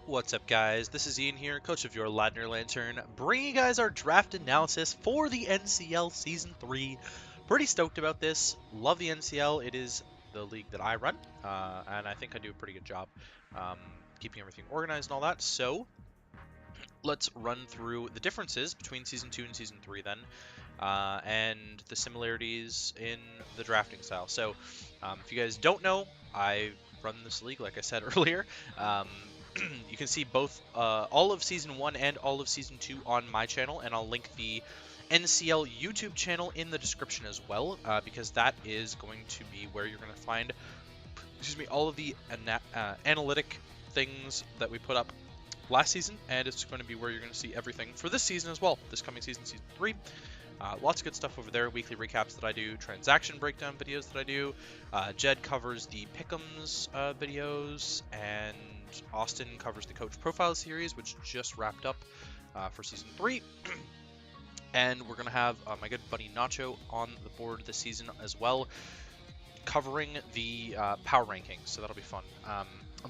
What's up, guys? This is Ian here, coach of your Ladner Lanturn, bringing you guys our draft analysis for the NCL Season 3. Pretty stoked about this. Love the NCL. It is the league that I run, and I think I do a pretty good job keeping everything organized and all that. So let's run through the differences between Season 2 and Season 3 then, and the similarities in the drafting style. So if you guys don't know, I run this league, like I said earlier. You can see both all of Season 1 and all of Season 2 on my channel, and I'll link the NCL YouTube channel in the description as well, because that is going to be where you're going to find, all of the analytic things that we put up last season, and it's going to be where you're going to see everything for this season as well, this coming season, Season 3. Lots of good stuff over there, weekly recaps that I do, transaction breakdown videos that I do. Jed covers the Pick'ems videos, and Austin covers the Coach Profile series, which just wrapped up for Season 3. And we're going to have my good buddy Nacho on the board this season as well, covering the power rankings, so that'll be fun.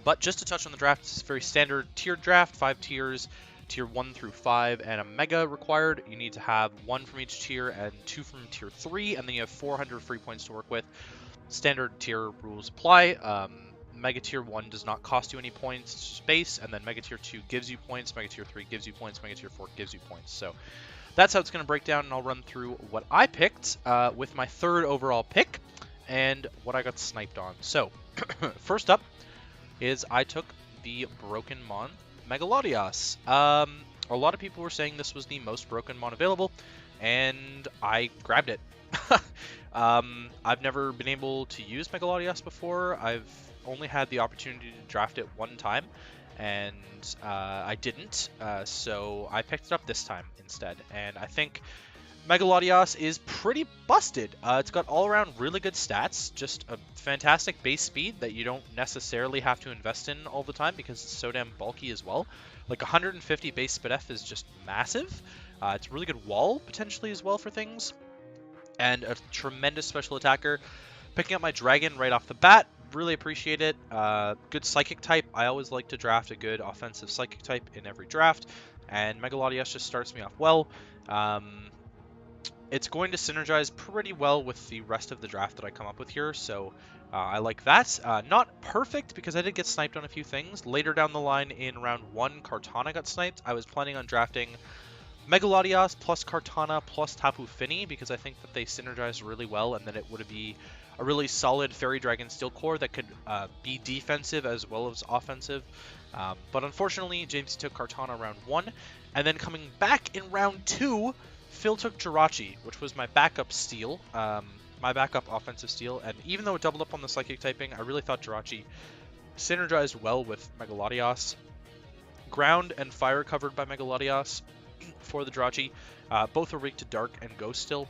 But just to touch on the draft, it's a very standard tiered draft, 5 tiers. Tier 1 through 5, and a Mega required. You need to have 1 from each tier and 2 from Tier 3, and then you have 400 free points to work with. Standard tier rules apply. Mega Tier 1 does not cost you any points, space, and then Mega Tier 2 gives you points, Mega Tier 3 gives you points, Mega Tier 4 gives you points. So that's how it's going to break down, and I'll run through what I picked with my 3rd overall pick, and what I got sniped on. So, first up is I took the Broken Mon Megalodios. A lot of people were saying this was the most broken mon available, and I grabbed it. I've never been able to use Megalodios before. I've only had the opportunity to draft it one time, and I didn't, so I picked it up this time instead. And I think Megalodios is pretty busted. It's got all-around really good stats, just a fantastic base speed that you don't necessarily have to invest in all the time because it's so damn bulky as well. Like 150 base speed F is just massive. It's a really good wall potentially as well for things, and a tremendous special attacker. Picking up my dragon right off the bat, really appreciate it. Good psychic type. I always like to draft a good offensive psychic type in every draft, and Megalodios just starts me off well. It's going to synergize pretty well with the rest of the draft that I come up with here, so I like that. Not perfect, because I did get sniped on a few things. Later down the line in round 1, Kartana got sniped. I was planning on drafting Megalodios plus Kartana plus Tapu Fini, because I think that they synergize really well, and that it would be a really solid Fairy Dragon Steel Core that could be defensive as well as offensive. But unfortunately, James took Kartana round 1, and then coming back in round 2, Phil took Jirachi, which was my backup steal, my backup offensive steal, and even though it doubled up on the psychic typing, I really thought Jirachi synergized well with Megalodios. Ground and fire covered by Megalodios for the Jirachi. Both are weak to dark and ghost still,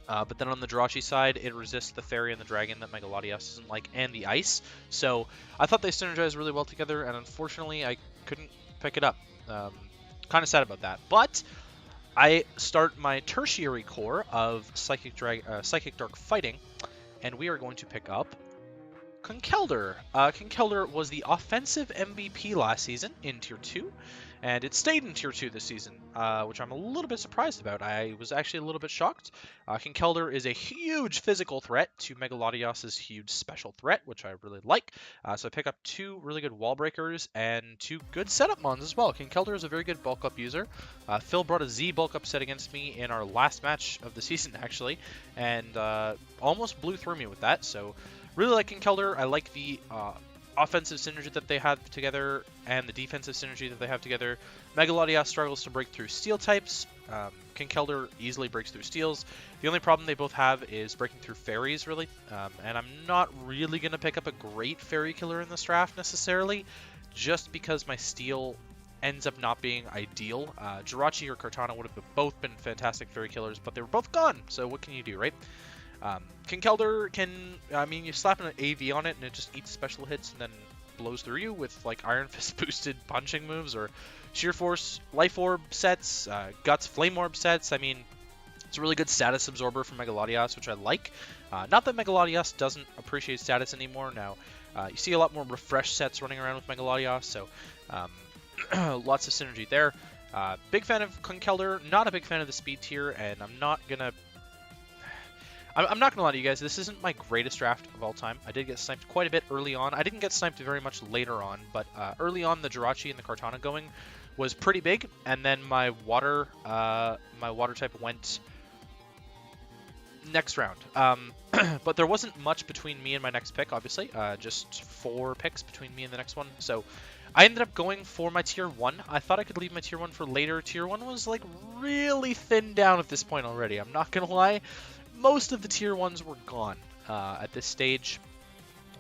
but then on the Jirachi side, it resists the fairy and the dragon that Megalodios doesn't like, and the ice. So I thought they synergized really well together, and unfortunately I couldn't pick it up. Kind of sad about that, but I start my tertiary core of Psychic Dark Fighting, and we are going to pick up Conkeldurr. Conkeldurr was the offensive MVP last season in Tier 2, and it stayed in Tier 2 this season, which I'm a little bit surprised about. I was actually a little bit shocked. Conkeldurr is a huge physical threat to Megalodios' huge special threat, which I really like. So I pick up 2 really good wall breakers and 2 good setup mons as well. Conkeldurr is a very good bulk up user. Phil brought a Z bulk up set against me in our last match of the season, actually, and almost blew through me with that, so really like Conkeldurr. I like the offensive synergy that they have together and the defensive synergy that they have together. Megalodios struggles to break through steel types. Conkeldurr easily breaks through steels. The only problem they both have is breaking through fairies, really. And I'm not really going to pick up a great fairy killer in this draft necessarily, just because my steel ends up not being ideal. Jirachi or Kartana would have both been fantastic fairy killers, but they were both gone, so what can you do, right? Conkeldurr can, you slap an AV on it and it just eats special hits and then blows through you with like Iron Fist boosted punching moves or Sheer Force Life Orb sets, Guts Flame Orb sets. It's a really good status absorber for Megalodios, which I like. Not that Megalodios doesn't appreciate status anymore. Now, You see a lot more refresh sets running around with Mega Latios, so lots of synergy there. Big fan of Conkeldurr, not a big fan of the speed tier, and I'm not gonna lie to you guys, this isn't my greatest draft of all time. I did get sniped quite a bit early on. I didn't get sniped very much later on, but early on the Jirachi and the Kartana going was pretty big, and then my water type went next round. But there wasn't much between me and my next pick, obviously. Just 4 picks between me and the next one. So I ended up going for my tier 1. I thought I could leave my tier 1 for later. Tier 1 was like really thinned down at this point already. I'm not gonna lie. Most of the tier 1s were gone at this stage.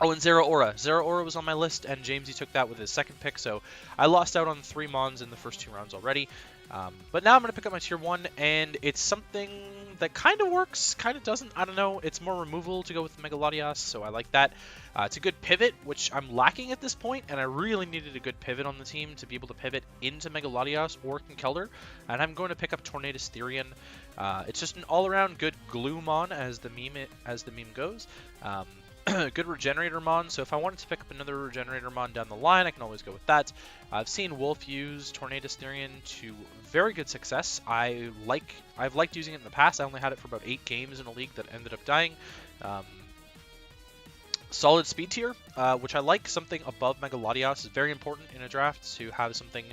Oh, and Zeraora. Zeraora was on my list, and Jamesy took that with his second pick, so I lost out on 3 Mons in the first 2 rounds already. But now I'm going to pick up my tier 1, and it's something that kind of works, kind of doesn't. I don't know. It's more removal to go with Mega Latios, so I like that. It's a good pivot, which I'm lacking at this point, and I really needed a good pivot on the team to be able to pivot into Mega Latios or Conkeldurr, and I'm going to pick up Tornadus-Therian. It's just an all-around good glue mon, as the meme goes. Good regenerator mon, so if I wanted to pick up another regenerator mon down the line, I can always go with that. I've seen Wolf use Tornadus-Therian to very good success. I've liked using it in the past. I only had it for about 8 games in a league that ended up dying. Solid speed tier, which I like. Something above Mega Latios is very important in a draft, to have something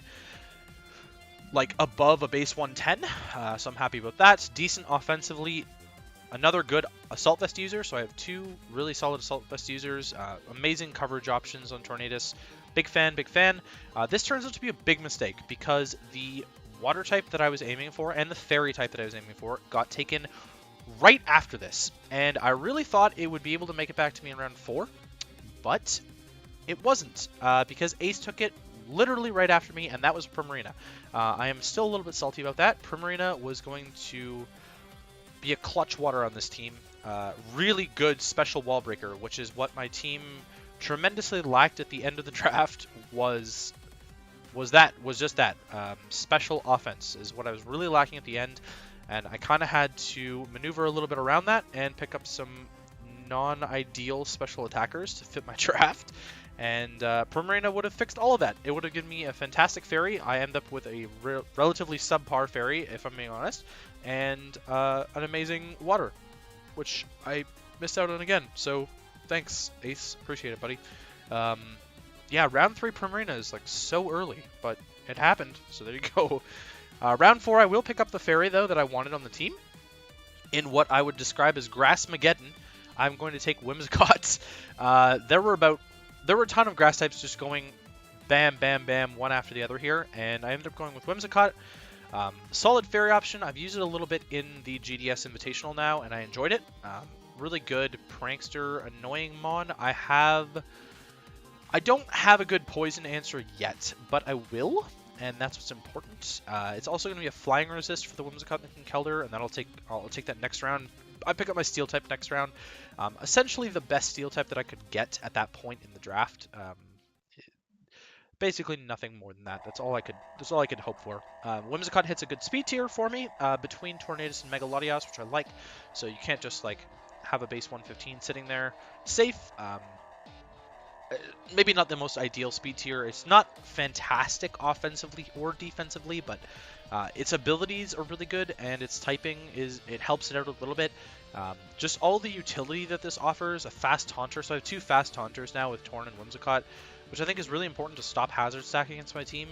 like above a base 110, so I'm happy about that. Decent offensively. Another good Assault Vest user, so I have 2 really solid Assault Vest users. Amazing coverage options on Tornadus. Big fan, big fan. This turns out to be a big mistake, because the Water type that I was aiming for and the Fairy type that I was aiming for got taken right after this. And I really thought it would be able to make it back to me in round 4, but it wasn't, because Ace took it literally right after me, and that was Primarina. I am still a little bit salty about that. Primarina was going to be a clutch water on this team. Really good special wall breaker, which is what my team tremendously lacked at the end of the draft. Was just that special offense is what I was really lacking at the end, and I kind of had to maneuver a little bit around that and pick up some non-ideal special attackers to fit my draft. And Primarina would have fixed all of that. It would have given me a fantastic fairy. I end up with a relatively subpar fairy, if I'm being honest, and an amazing water, which I missed out on again. So thanks, Ace. Appreciate it, buddy. Yeah, round 3 Primarina is like so early, but it happened. So there you go. Round 4, I will pick up the fairy, though, that I wanted on the team. In what I would describe as Grassmageddon, I'm going to take Whimsicott. There were a ton of grass types just going bam, bam, bam, one after the other here, and I ended up going with Whimsicott. Solid fairy option. I've used it a little bit in the GDS Invitational now, and I enjoyed it. Really good prankster, annoying mon. I don't have a good poison answer yet, but I will, and that's what's important. It's also going to be a flying resist for the Whimsicott and Conkeldurr, and I'll take that next round. I pick up my steel type next round. Essentially the best steel type that I could get at that point in the draft. Basically nothing more than that. That's all I could hope for. Whimsicott hits a good speed tier for me between Tornadus and Mega Latios, which I like. So you can't just like have a base 115 sitting there safe. Maybe not the most ideal speed tier. It's not fantastic offensively or defensively, but its abilities are really good, and its typing it helps it out a little bit. Just all the utility that this offers. A fast taunter, so I have 2 fast taunters now with Torn and Whimsicott, which I think is really important to stop hazard stack against my team.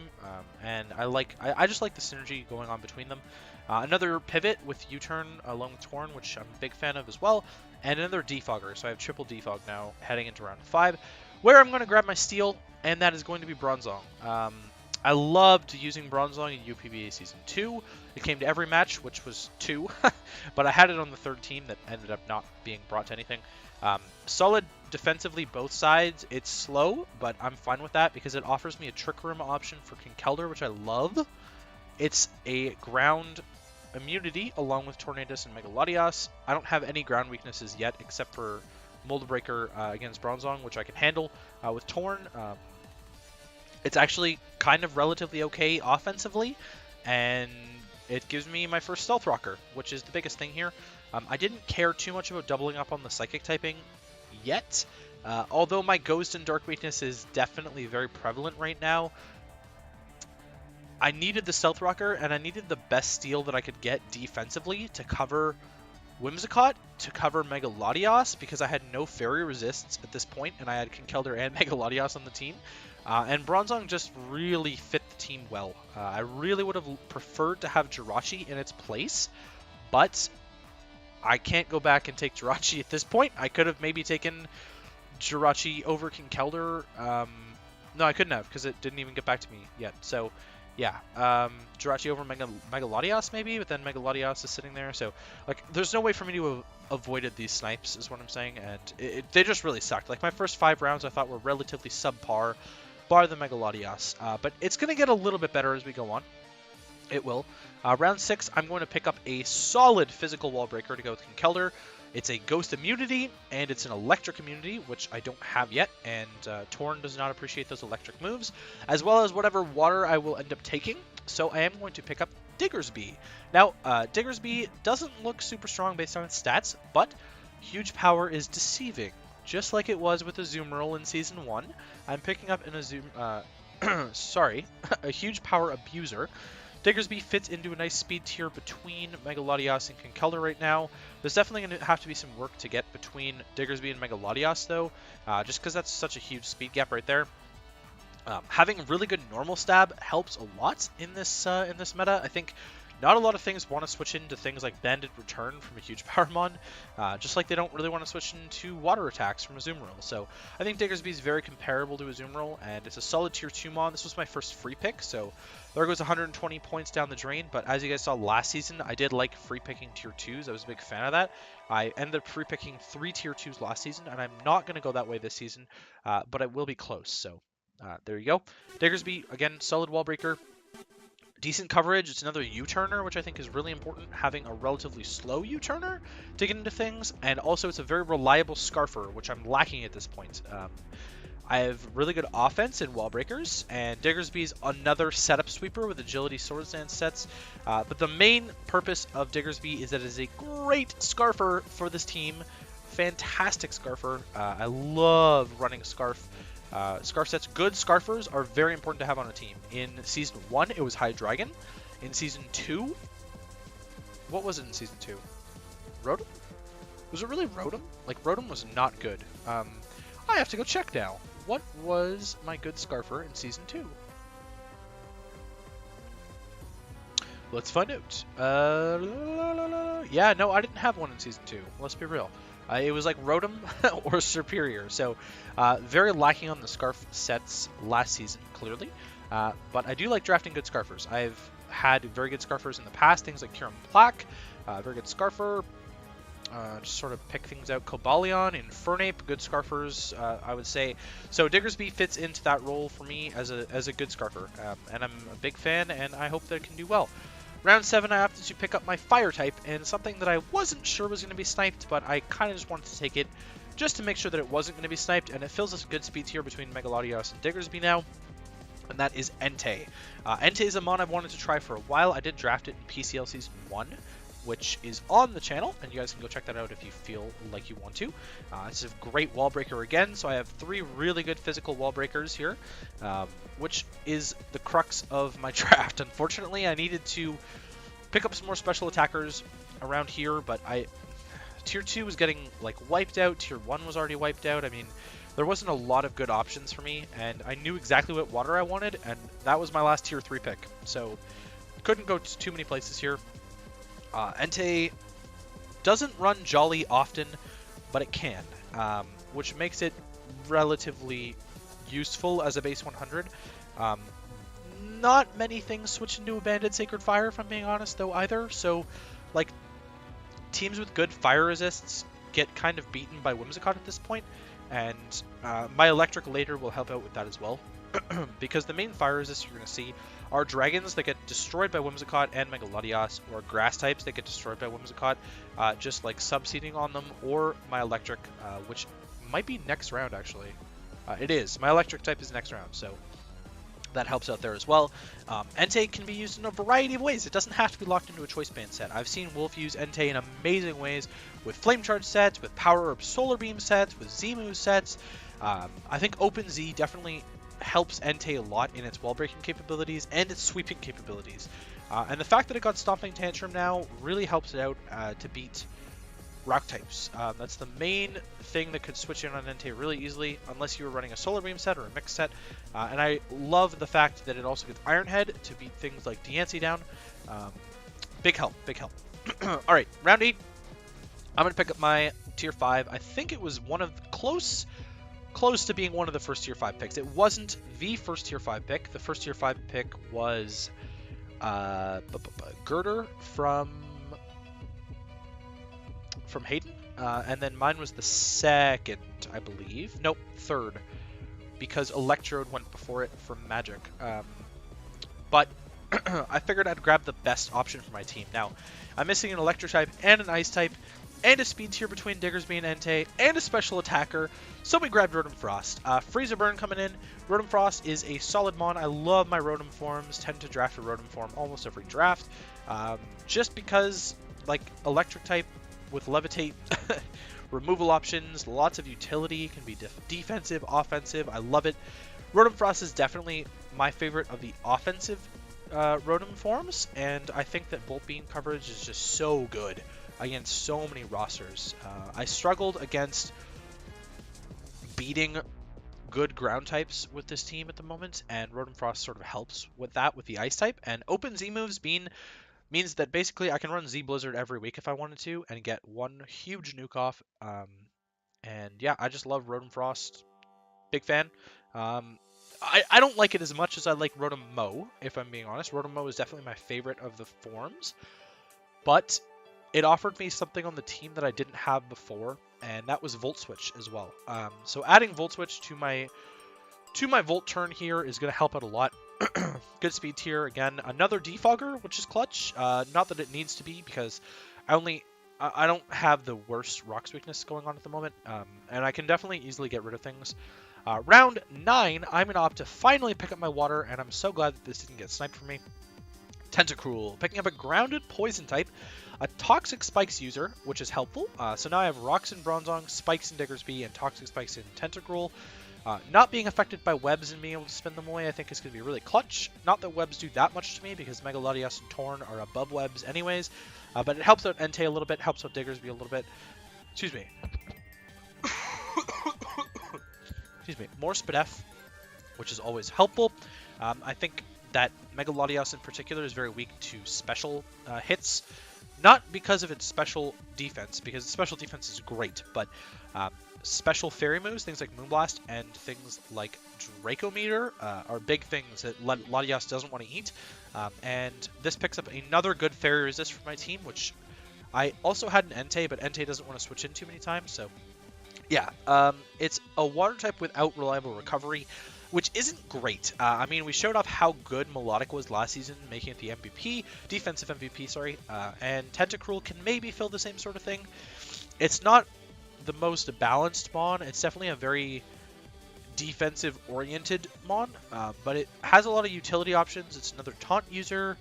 And I just like the synergy going on between them. Another pivot with U-turn along with Torn, which I'm a big fan of as well, and another defogger. So I have triple defog now heading into round 5, where I'm going to grab my steel, and that is going to be Bronzong. I loved using Bronzong in UPBA Season 2. It came to every match, which was 2, but I had it on the 3rd team that ended up not being brought to anything. Solid defensively both sides. It's slow, but I'm fine with that because it offers me a Trick Room option for Conkeldurr, which I love. It's a ground immunity along with Tornadus and Mega Latios. I don't have any ground weaknesses yet except for Mold Breaker against Bronzong, which I can handle with Torn. It's actually kind of relatively okay offensively, and it gives me my first Stealth Rocker, which is the biggest thing here. I didn't care too much about doubling up on the Psychic typing yet, Although my Ghost and Dark weakness is definitely very prevalent right now, I needed the Stealth Rocker, and I needed the best steal that I could get defensively to cover Whimsicott, to cover Mega Latios, because I had no fairy resists at this point, and I had Conkeldurr and Mega Latios on the team. And Bronzong just really fit the team well. I really would have preferred to have Jirachi in its place, but I can't go back and take Jirachi at this point. I could have maybe taken Jirachi over Conkeldurr. No, I couldn't have, because it didn't even get back to me yet. So, yeah, Jirachi over Mega Latios maybe, but then Mega Latios is sitting there. So, like, there's no way for me to have avoided these snipes, is what I'm saying. And they just really sucked. Like, my first 5 rounds I thought were relatively subpar, bar the Mega Latios. But it's going to get a little bit better as we go on. It will. Round 6, I'm going to pick up a solid physical wall breaker to go with Conkeldurr. It's a Ghost immunity, and it's an Electric immunity, which I don't have yet, and Torn does not appreciate those electric moves, as well as whatever water I will end up taking. So I am going to pick up Diggersby. Now, Diggersby doesn't look super strong based on its stats, but huge power is deceiving. Just like it was with Azumarill in Season 1, I'm picking up a huge power abuser. Diggersby fits into a nice speed tier between Mega Latios and Conkeldurr right now. There's definitely going to have to be some work to get between Diggersby and Mega Latios, though, just because that's such a huge speed gap right there. Having really good normal stab helps a lot in this meta. I think not a lot of things want to switch into things like Banded Return from a huge Powermon, just like they don't really want to switch into water attacks from Azumarill. So I think Diggersby is very comparable to Azumarill, and it's a solid tier 2 mon. This was my first free pick, so there goes 120 points down the drain. But as you guys saw last season, I did like free picking tier 2s. I was a big fan of that. I ended up free picking 3 tier 2s last season, and I'm not going to go that way this season, but I will be close. So there you go. Diggersby, again, solid wall breaker. Decent coverage. It's another U-turner, which I think is really important, having a relatively slow U-turner to get into things. And also, it's a very reliable Scarfer, which I'm lacking at this point. I have really good offense in wall breakers, and Diggersby's another setup sweeper with agility Swords Dance sets. But the main purpose of Diggersby is that it is a great Scarfer for this team. Fantastic Scarfer. I love running Scarf. Scarf sets. Good Scarfers are very important to have on a team. In Season 1, it was Hydreigon. In Season 2, what was it in Season 2? Rotom? Was it really Rotom? Like, Rotom was not good. I have to go check now. What was my good Scarfer in Season 2? Let's find out. Yeah, no, I didn't have one in Season 2. Let's be real. It was like Rotom or Superior, so very lacking on the Scarf sets last season, clearly. But I do like drafting good Scarfers. I've had very good Scarfers in the past, things like Kyurem Plaque, very good Scarfer. Just sort of pick things out. Cobalion, Infernape, good Scarfers, I would say. So Diggersby fits into that role for me as a good Scarfer, and I'm a big fan, and I hope that it can do well. Round 7, I opted to pick up my Fire type, and something that I wasn't sure was going to be sniped, but I kind of just wanted to take it just to make sure that it wasn't going to be sniped, and it fills us a good speed tier between Mega Latios and Diggersby now, and that is Entei. Entei is a mon I've wanted to try for a while. I did draft it in PCL Season 1, which is on the channel, and you guys can go check that out if you feel like you want to. This is a great wall breaker again, so I have 3 really good physical wall breakers here, which is the crux of my draft. Unfortunately, I needed to pick up some more special attackers around here, but Tier 2 was getting like wiped out, Tier 1 was already wiped out. I mean, there wasn't a lot of good options for me, and I knew exactly what water I wanted, and that was my last Tier 3 pick, so couldn't go to too many places here. Entei doesn't run Jolly often, but it can, which makes it relatively useful as a base 100. Not many things switch into a Banded Sacred Fire, if I'm being honest, though, either. So, like, teams with good fire resists get kind of beaten by Whimsicott at this point, and my Electric later will help out with that as well. Because the main fire resists you're going to see are dragons that get destroyed by Whimsicott and Mega Latios, or grass types that get destroyed by Whimsicott, just like subseeding on them, or my Electric, which might be next round, actually. It is. My Electric type is next round, so that helps out there as well. Entei can be used in a variety of ways. It doesn't have to be locked into a choice band set. I've seen Wolf use Entei in amazing ways with Flame Charge sets, with Power Herb Solar Beam sets, with Z-Move sets. I think Open Z definitely helps Entei a lot in its wall breaking capabilities and its sweeping capabilities. And the fact that it got Stomping Tantrum now really helps it out to beat rock types. That's the main thing that could switch in on Entei really easily, unless you were running a Solar Beam set or a mixed set. And I love the fact that it also gets Iron Head to beat things like Diancie down. Big help, big help. Alright, round 8. I'm going to pick up my tier 5. I think it was one of close to being one of the first tier 5 picks. It wasn't the first tier 5 pick. The first tier 5 pick was Girder from Hayden, and then mine was the second, I believe. Nope, third, because Electrode went before it from Magic. But I figured I'd grab the best option for my team. Now, I'm missing an Electric type and an Ice type, and a speed tier between Diggersby and Entei, and a special attacker, so we grabbed Rotom-Frost. Freezer Burn coming in. Rotom-Frost is a solid mon. I love my Rotom forms, tend to draft a Rotom form almost every draft, just because, like, Electric type with Levitate, removal options, lots of utility, can be defensive, offensive, I love it. Rotom-Frost is definitely my favorite of the offensive Rotom forms, and I think that Volt Beam coverage is just so good against so many rosters. I struggled against beating good ground types with this team at the moment, and Rotom-Frost sort of helps with that with the Ice type, and Open Z moves means that basically I can run Z Blizzard every week if I wanted to and get one huge nuke off. And yeah, I just love Rotom-Frost. Big fan. I don't like it as much as I like Rotom-Mow, if I'm being honest. Rotom-Mow is definitely my favorite of the forms, but it offered me something on the team that I didn't have before, and that was Volt Switch as well. So adding Volt Switch to my Volt turn here is going to help out a lot. Good speed tier again. Another Defogger, which is clutch. Not that it needs to be, because I don't have the worst rocks weakness going on at the moment, and I can definitely easily get rid of things. Round 9, I'm going to opt to finally pick up my water, and I'm so glad that this didn't get sniped from me. Tentacruel, picking up a grounded poison type, a Toxic Spikes user, which is helpful. So now I have Rocks in Bronzong, Spikes in Diggersby, and Toxic Spikes in Tentacruel. Not being affected by webs and being able to spin them away, I think is going to be really clutch. Not that webs do that much to me, because Mega Latias and Torn are above webs anyways, but it helps out Entei a little bit, helps out Diggersby a little bit. Excuse me. Excuse me. More Spadef, which is always helpful. I think that Mega Latias in particular is very weak to special hits. Not because of its special defense, because its special defense is great, but special fairy moves, things like Moonblast and things like Dracometer are big things that Latias doesn't want to eat. And this picks up another good fairy resist for my team, which I also had an Entei, but Entei doesn't want to switch in too many times, so yeah. It's a water type without reliable recovery, which isn't great. I mean, we showed off how good Melodic was last season, making it the MVP, defensive MVP, sorry, and Tentacruel can maybe fill the same sort of thing. It's not the most balanced mon. It's definitely a very defensive-oriented mon, but it has a lot of utility options. It's another taunt user.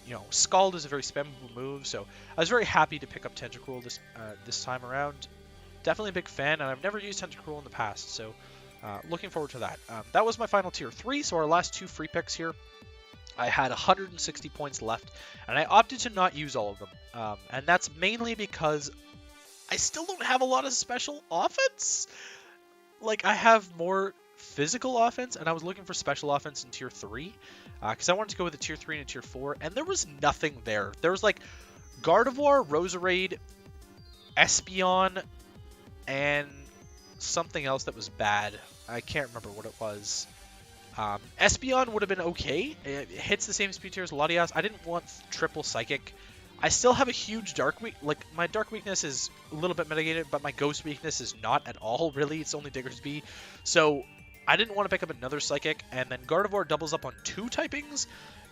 You know, Scald is a very spammable move, so I was very happy to pick up Tentacruel this time around. Definitely a big fan, and I've never used Tentacruel in the past, so looking forward to that. That was my final tier 3, so our last 2 free picks here. I had 160 points left, and I opted to not use all of them. And that's mainly because I still don't have a lot of special offense. Like, I have more physical offense, and I was looking for special offense in tier 3, because I wanted to go with a tier 3 and a tier 4, and there was nothing there. There was, like, Gardevoir, Roserade, Espeon, and something else that was bad. I can't remember what it was. Espeon would have been okay. It hits the same speed tier as Latias. I didn't want triple Psychic. I still have a huge Dark Weak. Like, my Dark Weakness is a little bit mitigated, but my Ghost Weakness is not at all, really. It's only Diggersby. So, I didn't want to pick up another Psychic, and then Gardevoir doubles up on 2 typings,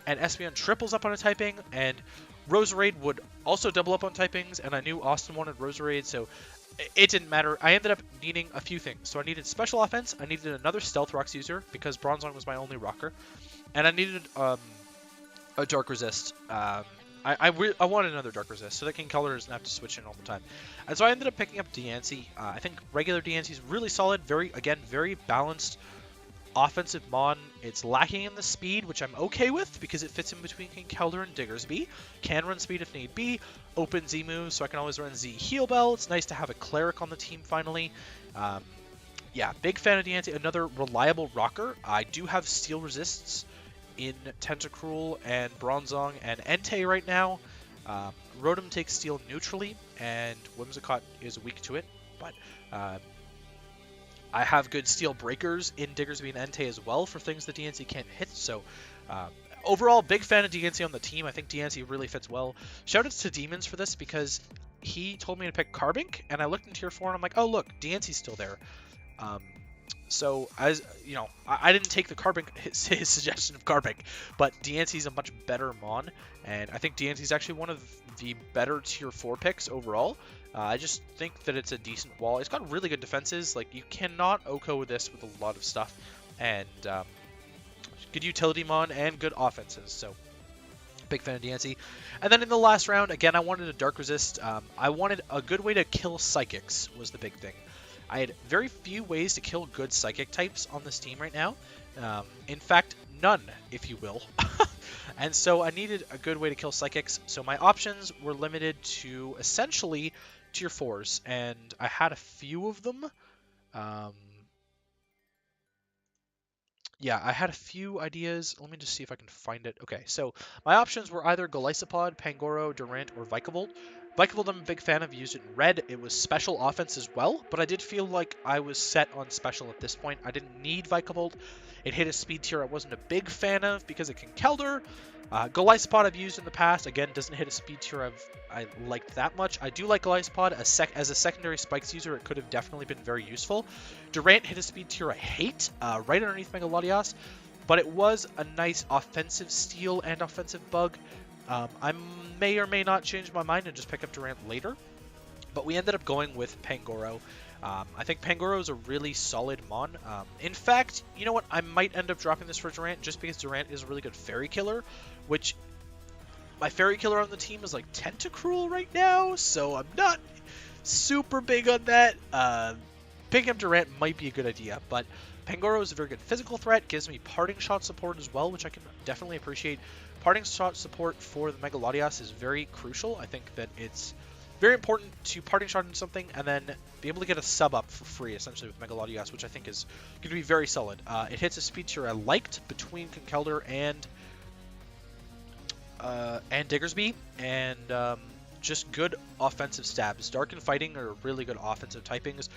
and Espeon triples up on a typing, and Roserade would also double up on typings, and I knew Austin wanted Roserade, so it didn't matter. I ended up needing a few things. So I needed special offense. I needed another Stealth Rocks user because Bronzong was my only rocker. And I needed a Dark Resist. I wanted another Dark Resist so that King Keller doesn't have to switch in all the time. And so I ended up picking up Diancie. I think regular Diancie is really solid. Very balanced offensive Mon. It's lacking in the speed, which I'm okay with because it fits in between King Keldor and Diggersby. Can run speed if need be. Open Z moves, so I can always run Z Heal Bell. It's nice to have a Cleric on the team finally. Yeah, big fan of Diancie. Another reliable rocker. I do have Steel Resists in Tentacruel and Bronzong and Entei right now. Rotom takes Steel neutrally, and Whimsicott is weak to it, but I have good Steel Breakers in Diggersby and Entei as well for things that Diancie can't hit, so overall, big fan of Diancie on the team. I think Diancie really fits well. Shoutouts to Demons for this because he told me to pick Carbink, and I looked in Tier 4 and I'm like, oh look, Diancie's still there. So, as you know, I didn't take the Carbink, his suggestion of Carbink, but Diancie's a much better Mon, and I think Diancie's actually one of the better Tier 4 picks overall. I just think that it's a decent wall. It's got really good defenses. Like, you cannot OHKO this with a lot of stuff, and good utility Mon and good offenses, so big fan of Diancie. And then in the last round, again, I wanted a Dark Resist. I wanted a good way to kill Psychics was the big thing. I had very few ways to kill good Psychic types on this team right now. In fact, none, if you will. And so I needed a good way to kill Psychics. So my options were limited to essentially Tier 4s. And I had a few of them. Yeah, I had a few ideas. Let me just see if I can find it. Okay, so my options were either Golisopod, Pangoro, Durant, or Vikavolt. Vikavolt I'm a big fan of, used it in red. It was special offense as well, but I did feel like I was set on special at this point. I didn't need Vikavolt. It hit a speed tier I wasn't a big fan of because it can Keldor. Golisopod I've used in the past. Again, doesn't hit a speed tier I liked that much. I do like Golisopod. As a secondary spikes user, it could have definitely been very useful. Durant hit a speed tier I hate, right underneath Megalodios, but it was a nice offensive steal and offensive bug. I may or may not change my mind and just pick up Durant later, but we ended up going with Pangoro. I think Pangoro is a really solid Mon. In fact, you know what? I might end up dropping this for Durant just because Durant is a really good Fairy Killer, which my Fairy Killer on the team is like Tentacruel right now, so I'm not super big on that. Picking up Durant might be a good idea, but Pangoro is a very good physical threat, gives me Parting Shot support as well, which I can definitely appreciate. Parting Shot support for the Megalodios is very crucial. I think that it's very important to Parting Shot into something and then be able to get a sub up for free, essentially, with Megalodios, which I think is going to be very solid. It hits a speed tier I liked between Conkeldor and Diggersby, and just good offensive stabs. Dark and Fighting are really good offensive typings.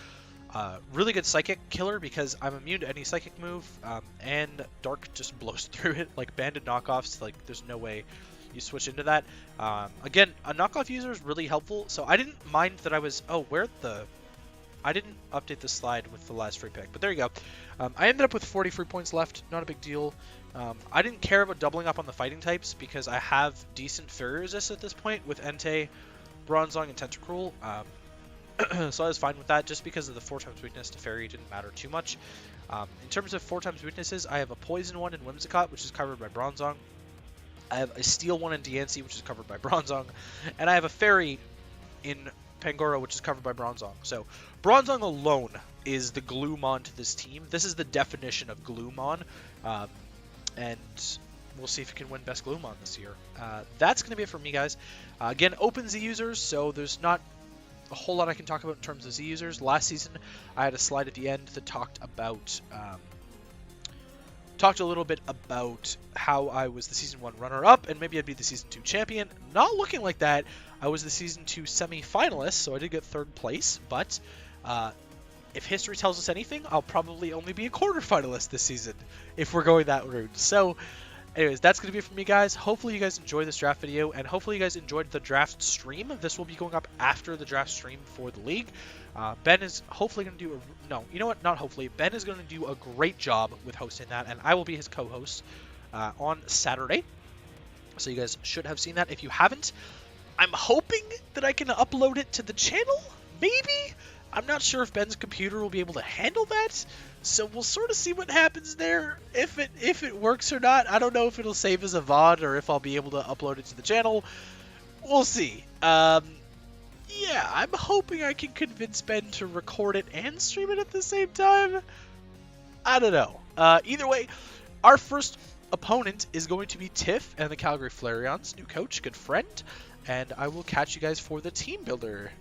Really good Psychic killer because I'm immune to any Psychic move, and Dark just blows through it. Like Banded knockoffs, like there's no way you switch into that. Again, a knockoff user is really helpful, so I didn't mind that I was... Oh, I didn't update the slide with the last free pick, but there you go. I ended up with 40 free points left, not a big deal. I didn't care about doubling up on the fighting types because I have decent Fairy Resist at this point with Entei, Bronzong, and Tentacruel. So I was fine with that just because of the 4x weakness to Fairy didn't matter too much. In terms of 4x weaknesses, I have a Poison one in Whimsicott, which is covered by Bronzong. I have a Steel one in Diancie, which is covered by Bronzong. And I have a Fairy in Pangoro, which is covered by Bronzong. So Bronzong alone is the Gloomon to this team. This is the definition of Gloomon. And we'll see if you can win Best Gloomon this year. That's going to be it for me, guys. Again, open Z users, so there's not a whole lot I can talk about in terms of Z users. Last season, I had a slide at the end that talked a little bit about how I was the Season 1 runner-up, and maybe I'd be the Season 2 champion. Not looking like that. I was the Season 2 semi-finalist, so I did get 3rd place, but if history tells us anything, I'll probably only be a quarterfinalist this season, if we're going that route. So, anyways, that's going to be it for me, guys. Hopefully you guys enjoyed this draft video, and hopefully you guys enjoyed the draft stream. This will be going up after the draft stream for the league. Ben is hopefully going to do no, you know what? Not hopefully. Ben is going to do a great job with hosting that, and I will be his co-host on Saturday. So you guys should have seen that. If you haven't, I'm hoping that I can upload it to the channel maybe? I'm not sure if Ben's computer will be able to handle that, so we'll sort of see what happens there. If it works or not, I don't know if it'll save as a VOD or if I'll be able to upload it to the channel. We'll see. Yeah, I'm hoping I can convince Ben to record it and stream it at the same time. I don't know. Either way, our first opponent is going to be Tiff and the Calgary Flareon's new coach, good friend, and I will catch you guys for the team builder.